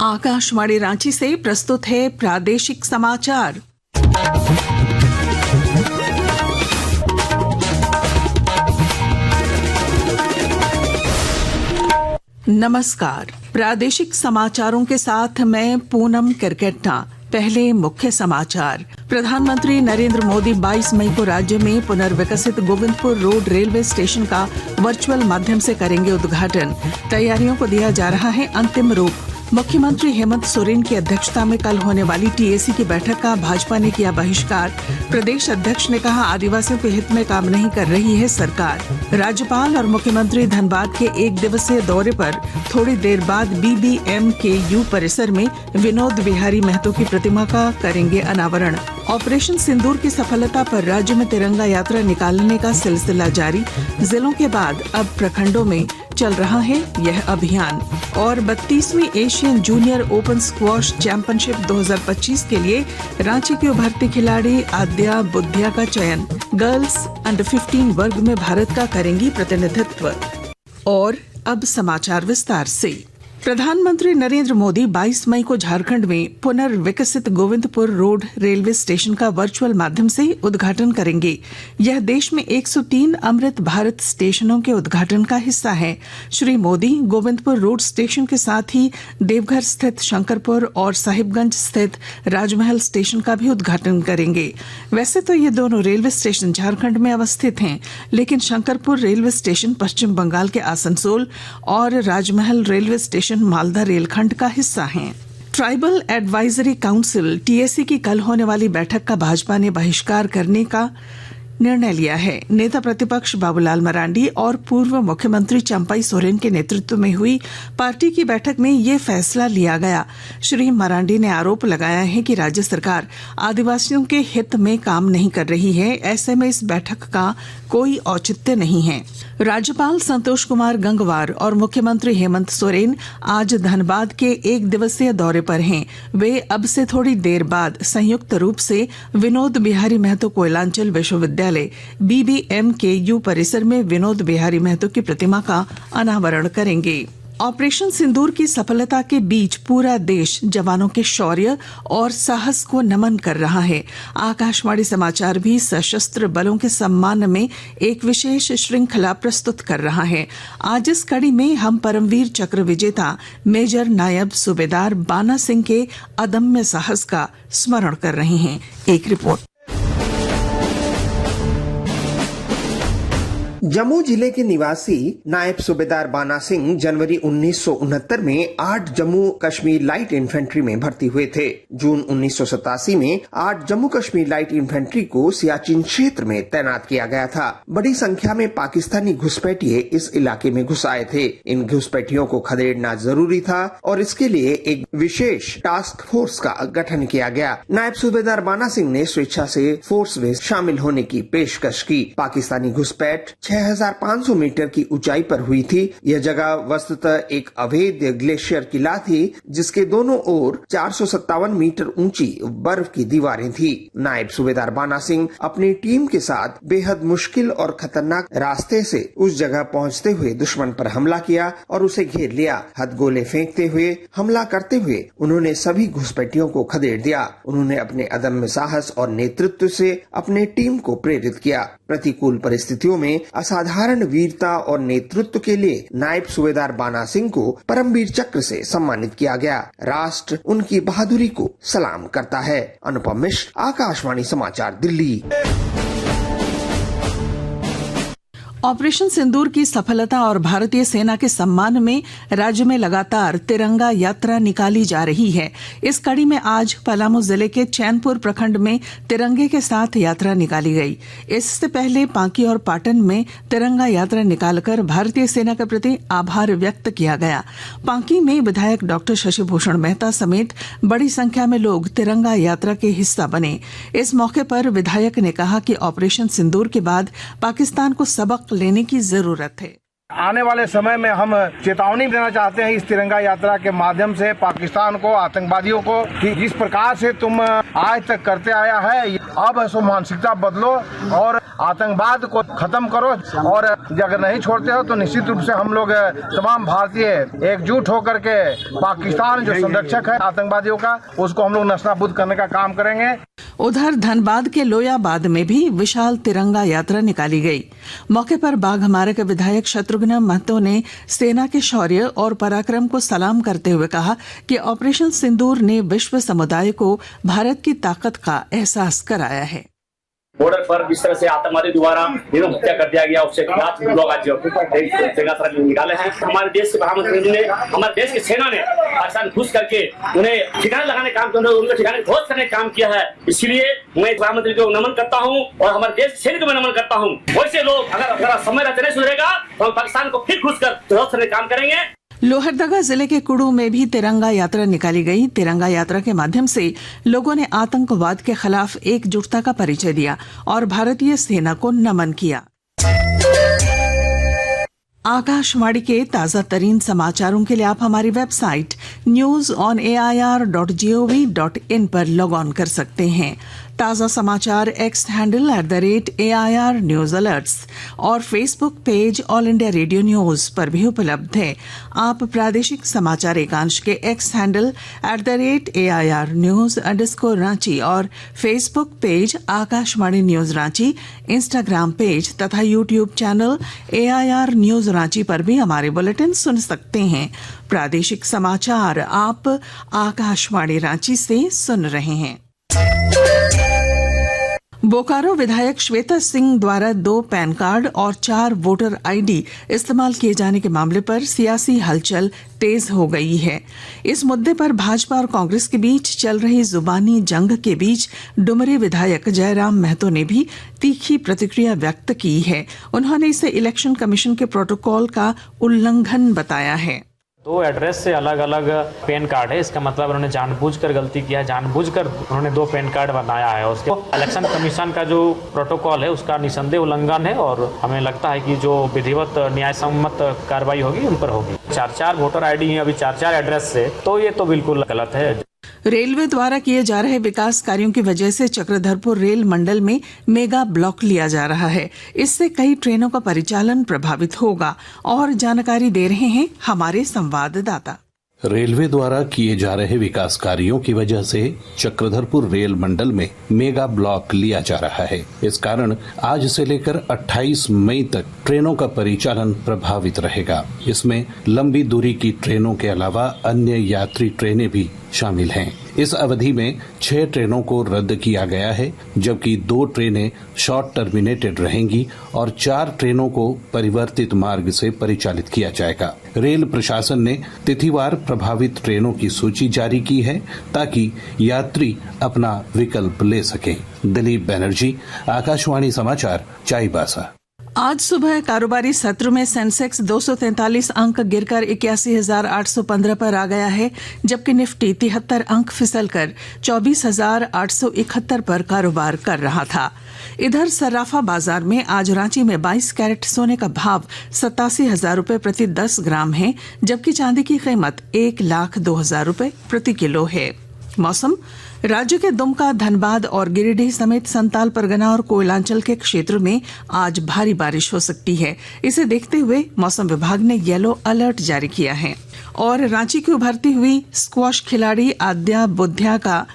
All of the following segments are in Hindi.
आकाशवाणी रांची से प्रस्तुत है प्रादेशिक समाचार। नमस्कार, प्रादेशिक समाचारों के साथ मैं पूनम किरकेट्टा। पहले मुख्य समाचार। प्रधानमंत्री नरेंद्र मोदी 22 मई को राज्य में पुनर्विकसित गोविंदपुर रोड रेलवे स्टेशन का वर्चुअल माध्यम से करेंगे उद्घाटन। तैयारियों को दिया जा रहा है अंतिम रूप। मुख्यमंत्री हेमंत सोरेन की अध्यक्षता में कल होने वाली टीएसी की बैठक का भाजपा ने किया बहिष्कार। प्रदेश अध्यक्ष ने कहा, आदिवासियों के हित में काम नहीं कर रही है सरकार। राज्यपाल और मुख्यमंत्री धनबाद के एक दिवसीय दौरे पर थोड़ी देर बाद BBMKU परिसर में विनोद बिहारी महतो की प्रतिमा का करेंगे अनावरण। ऑपरेशन सिंदूर की सफलता पर राज्य में तिरंगा यात्रा निकालने का सिलसिला जारी। जिलों के बाद अब प्रखंडों में चल रहा है यह अभियान। और 32वीं Asian junior open squash championship 2025 के लिए रांची की उभरती खिलाड़ी आद्या बुद्धिया का चयन। गर्ल्स अंडर 15 वर्ग में भारत का करेंगी प्रतिनिधित्व। और अब समाचार विस्तार से। प्रधानमंत्री नरेंद्र मोदी 22 मई को झारखंड में पुनर्विकसित गोविंदपुर रोड रेलवे स्टेशन का वर्चुअल माध्यम से उद्घाटन करेंगे। यह देश में 103 अमृत भारत स्टेशनों के उद्घाटन का हिस्सा है। श्री मोदी गोविंदपुर रोड स्टेशन के साथ ही देवघर स्थित शंकरपुर और साहिबगंज स्थित राजमहल स्टेशन का भी उद्घाटन करेंगे। वैसे तो ये दोनों रेलवे स्टेशन झारखंड में अवस्थित हैं, लेकिन शंकरपुर रेलवे स्टेशन पश्चिम बंगाल के आसनसोल और राजमहल रेलवे स्टेशन मालदा रेलखंड का हिस्सा हैं। ट्राइबल एडवाइजरी काउंसिल TSC की कल होने वाली बैठक का भाजपा ने बहिष्कार करने का निर्णय लिया है। नेता प्रतिपक्ष बाबूलाल मरांडी और पूर्व मुख्यमंत्री चंपई सोरेन के नेतृत्व में हुई पार्टी की बैठक में ये फैसला लिया गया। श्री मरांडी ने आरोप लगाया है कि राज्य सरकार आदिवासियों के हित में काम नहीं कर रही है। ऐसे में इस बैठक का कोई औचित्य नहीं है। राज्यपाल संतोष कुमार गंगवार और मुख्यमंत्री हेमंत सोरेन आज धनबाद के एक दिवसीय दौरे पर हैं। वे अब से थोड़ी देर बाद संयुक्त रूप से विनोद बिहारी महतो कोयलांचल विश्वविद्यालय BBMKU परिसर में विनोद बिहारी महतो की प्रतिमा का अनावरण करेंगे। ऑपरेशन सिंदूर की सफलता के बीच पूरा देश जवानों के शौर्य और साहस को नमन कर रहा है। आकाशवाणी समाचार भी सशस्त्र बलों के सम्मान में एक विशेष श्रृंखला प्रस्तुत कर रहा है। आज इस कड़ी में हम परमवीर चक्र विजेता मेजर नायब सूबेदार बाना सिंह के अदम्य साहस का स्मरण कर रहे हैं। एक रिपोर्ट। जम्मू जिले के निवासी नायब सूबेदार बाना सिंह जनवरी 1969 में 8 जम्मू कश्मीर लाइट इन्फेंट्री में भर्ती हुए थे। जून 1987 में 8 जम्मू कश्मीर लाइट इन्फेंट्री को सियाचिन क्षेत्र में तैनात किया गया था। बड़ी संख्या में पाकिस्तानी घुसपैठिए इस इलाके में घुस आए थे। इन घुसपैठियों को खदेड़ना जरूरी था और इसके लिए एक विशेष टास्क फोर्स का गठन किया गया। नायब सूबेदार बाना सिंह ने स्वेच्छा से फोर्स में शामिल होने की पेशकश की। पाकिस्तानी घुसपैठ 6500 मीटर की ऊंचाई पर हुई थी। यह जगह वस्तुतः एक अवैध ग्लेशियर किला थी, जिसके दोनों ओर 457 मीटर ऊंची बर्फ की दीवारें थी। नायब सूबेदार बाना सिंह अपनी टीम के साथ बेहद मुश्किल और खतरनाक रास्ते से उस जगह पहुंचते हुए दुश्मन पर हमला किया और उसे घेर लिया। हथगोले फेंकते हुए हमला करते हुए उन्होंने सभी घुसपैठियों को खदेड़ दिया। उन्होंने अपने अदम्य साहस और नेतृत्व से अपने टीम को प्रेरित किया। प्रतिकूल परिस्थितियों में असाधारण वीरता और नेतृत्व के लिए नायब सूबेदार बाना सिंह को परमवीर चक्र से सम्मानित किया गया। राष्ट्र उनकी बहादुरी को सलाम करता है। अनुपम मिश्र, आकाशवाणी समाचार, दिल्ली। ऑपरेशन सिंदूर की सफलता और भारतीय सेना के सम्मान में राज्य में लगातार तिरंगा यात्रा निकाली जा रही है। इस कड़ी में आज पलामू जिले के चैनपुर प्रखंड में तिरंगे के साथ यात्रा निकाली गई। इससे पहले पांकी और पाटन में तिरंगा यात्रा निकालकर भारतीय सेना के प्रति आभार व्यक्त किया गया। पांकी में विधायक डॉक्टर शशिभूषण मेहता समेत बड़ी संख्या में लोग तिरंगा यात्रा के हिस्सा बने। इस मौके पर विधायक ने कहा कि ऑपरेशन सिंदूर के बाद पाकिस्तान को सबक लेने की जरूरत है। आने वाले समय में हम चेतावनी देना चाहते हैं इस तिरंगा यात्रा के माध्यम से पाकिस्तान को, आतंकवादियों को, कि जिस प्रकार से तुम आज तक करते आया है, अब ऐसो मानसिकता बदलो और आतंकवाद को खत्म करो। और अगर नहीं छोड़ते हो तो निश्चित रूप से हम लोग तमाम भारतीय एकजुट होकर के पाकिस्तान जो संरक्षक है आतंकवादियों का, उसको हम लोग नस्तानाबूद करने का काम करेंगे। उधर धनबाद के लोयाबाद में भी विशाल तिरंगा यात्रा निकाली गई। मौके पर बाघमारा के विधायक शत्रुघ्न महतो ने सेना के शौर्य और पराक्रम को सलाम करते हुए कहा कि ऑपरेशन सिंदूर ने विश्व समुदाय को भारत की ताकत का एहसास कराया है। बॉर्डर पर जिस तरह से आतंकवादी द्वारा हत्या कर दिया गया, उसके खिलाफ लोग आज निकाले हैं। हमारे देश के प्रधानमंत्री ने, हमारे देश की सेना ने पाकिस्तान घुस करके उन्हें ठिकाने लगाने का काम किया, उनके ठिकाने ध्वस्त करने का काम किया है। इसलिए मैं प्रधानमंत्री को नमन करता हूं और हमारे देश के सैनिक को मैं नमन करता हूं। वैसे लोग अगर समय रहते नहीं सुधरेगा तो हम पाकिस्तान को फिर घुस कर ध्वस्त करने का काम करेंगे। लोहरदगा जिले के कुड़ू में भी तिरंगा यात्रा निकाली गई। तिरंगा यात्रा के माध्यम से लोगों ने आतंकवाद के खिलाफ एकजुटता का परिचय दिया और भारतीय सेना को नमन किया। आकाशवाणी के ताजा तरीन समाचारों के लिए आप हमारी वेबसाइट newsonair.gov.in पर लॉग ऑन कर सकते हैं। ताजा समाचार X handle @AIR news alerts और Facebook page All India Radio news पर भी उपलब्ध है। आप प्रादेशिक समाचार एकांश के एक्स हैंडल @AIR न्यूज _ और Facebook page Akashvani news Ranchi, Instagram page तथा YouTube channel AIR news Ranchi पर भी हमारे बुलेटिन सुन सकते हैं। प्रादेशिक समाचार आप आकाशवाणी रांची से सुन रहे हैं। बोकारो विधायक श्वेता सिंह द्वारा 2 पैन कार्ड और 4 वोटर आईडी इस्तेमाल किए जाने के मामले पर सियासी हलचल तेज हो गई है। इस मुद्दे पर भाजपा और कांग्रेस के बीच चल रही जुबानी जंग के बीच डुमरी विधायक जयराम महतो ने भी तीखी प्रतिक्रिया व्यक्त की है। उन्होंने इसे इलेक्शन कमीशन के प्रोटोकॉल का उल्लंघन बताया है। 2 एड्रेस से अलग अलग पैन कार्ड है, इसका मतलब उन्होंने जानबूझकर गलती किया है, जानबूझकर उन्होंने 2 पैन कार्ड बनाया है। उसके इलेक्शन कमीशन का जो प्रोटोकॉल है उसका निसंदेह उल्लंघन है और हमें लगता है कि जो विधिवत न्याय सम्मत कार्रवाई होगी उन पर होगी। 4 वोटर आईडी है अभी 4 एड्रेस से, तो ये तो बिल्कुल गलत है। रेलवे द्वारा किए जा रहे विकास कार्यों की वजह से चक्रधरपुर रेल मंडल में मेगा ब्लॉक लिया जा रहा है। इससे कई ट्रेनों का परिचालन प्रभावित होगा और जानकारी दे रहे हैं हमारे संवाददाता। रेलवे द्वारा किए जा रहे विकास कार्यों की वजह से चक्रधरपुर रेल मंडल में मेगा ब्लॉक लिया जा रहा है। इस कारण आज से लेकर 28 मई तक ट्रेनों का परिचालन प्रभावित रहेगा। इसमें लंबी दूरी की ट्रेनों के अलावा अन्य यात्री ट्रेनें भी शामिल हैं। इस अवधि में 6 ट्रेनों को रद्द किया गया है, जबकि 2 ट्रेनें शॉर्ट टर्मिनेटेड रहेंगी और 4 ट्रेनों को परिवर्तित मार्ग से परिचालित किया जाएगा। रेल प्रशासन ने तिथिवार प्रभावित ट्रेनों की सूची जारी की है ताकि यात्री अपना विकल्प ले सकें। दिलीप बनर्जी, आकाशवाणी समाचार, चाईबासा। आज सुबह कारोबारी सत्र में सेंसेक्स 243 अंक गिरकर 81,815 पर आ गया है, जबकि निफ्टी 73 अंक फिसलकर 24,871 पर कारोबार कर रहा था। इधर सर्राफा बाजार में आज रांची में 22 कैरेट सोने का भाव 87,000 रुपए प्रति 10 ग्राम है, जबकि चांदी की कीमत 1,02,000 रुपए प्रति किलो है। मौसम। राज्य के दुमका, धनबाद और गिरिडीह समेत संताल परगना और कोयलांचल के क्षेत्र में आज भारी बारिश हो सकती है। इसे देखते हुए मौसम विभाग ने येलो अलर्ट जारी किया है। और रांची की उभरती हुई स्क्वॉश खिलाड़ी आद्या बुद्ध्या का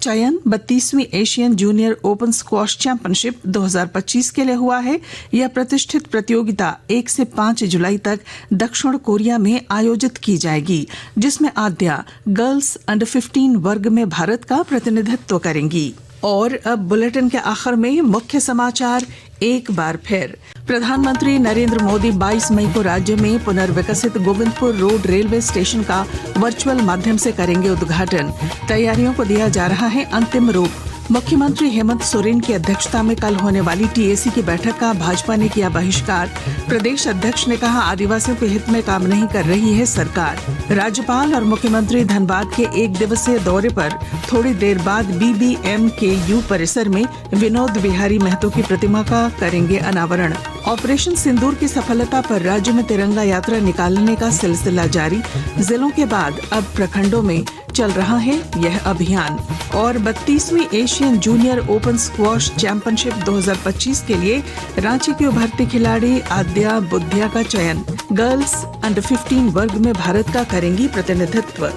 चयन 32वीं Asian junior open squash championship 2025 के लिए हुआ है। यह प्रतिष्ठित प्रतियोगिता 1 से 5 जुलाई तक दक्षिण कोरिया में आयोजित की जाएगी, जिसमें आद्या गर्ल्स अंडर 15 वर्ग में भारत का प्रतिनिधित्व करेंगी। और अब बुलेटिन के आखिर में मुख्य समाचार एक बार फिर। प्रधानमंत्री नरेंद्र मोदी 22 मई को राज्य में पुनर्विकसित गोविंदपुर रोड रेलवे स्टेशन का वर्चुअल माध्यम से करेंगे उद्घाटन। तैयारियों को दिया जा रहा है अंतिम रूप। मुख्यमंत्री हेमंत सोरेन की अध्यक्षता में कल होने वाली टीएसी की बैठक का भाजपा ने किया बहिष्कार। प्रदेश अध्यक्ष ने कहा, आदिवासियों के हित में काम नहीं कर रही है सरकार। राज्यपाल और मुख्यमंत्री धनबाद के 1 दिवसीय दौरे पर थोड़ी देर बाद BBMKU परिसर में विनोद बिहारी महतो की प्रतिमा का करेंगे अनावरण। ऑपरेशन सिंदूर की सफलता पर राज्य में तिरंगा यात्रा निकालने का सिलसिला जारी। जिलों के बाद अब प्रखंडों में चल रहा है यह अभियान। और 32वीं Asian junior open squash championship 2025 के लिए रांची की उभरती खिलाड़ी आद्या बुद्धिया का चयन। गर्ल्स अंडर 15 वर्ग में भारत का करेंगी प्रतिनिधित्व।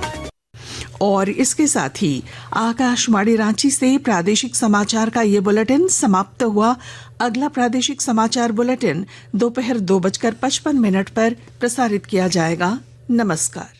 और इसके साथ ही आकाशवाणी रांची से प्रादेशिक समाचार का ये बुलेटिन समाप्त हुआ। अगला प्रादेशिक समाचार बुलेटिन दोपहर 2:55 पर प्रसारित किया जाएगा। नमस्कार।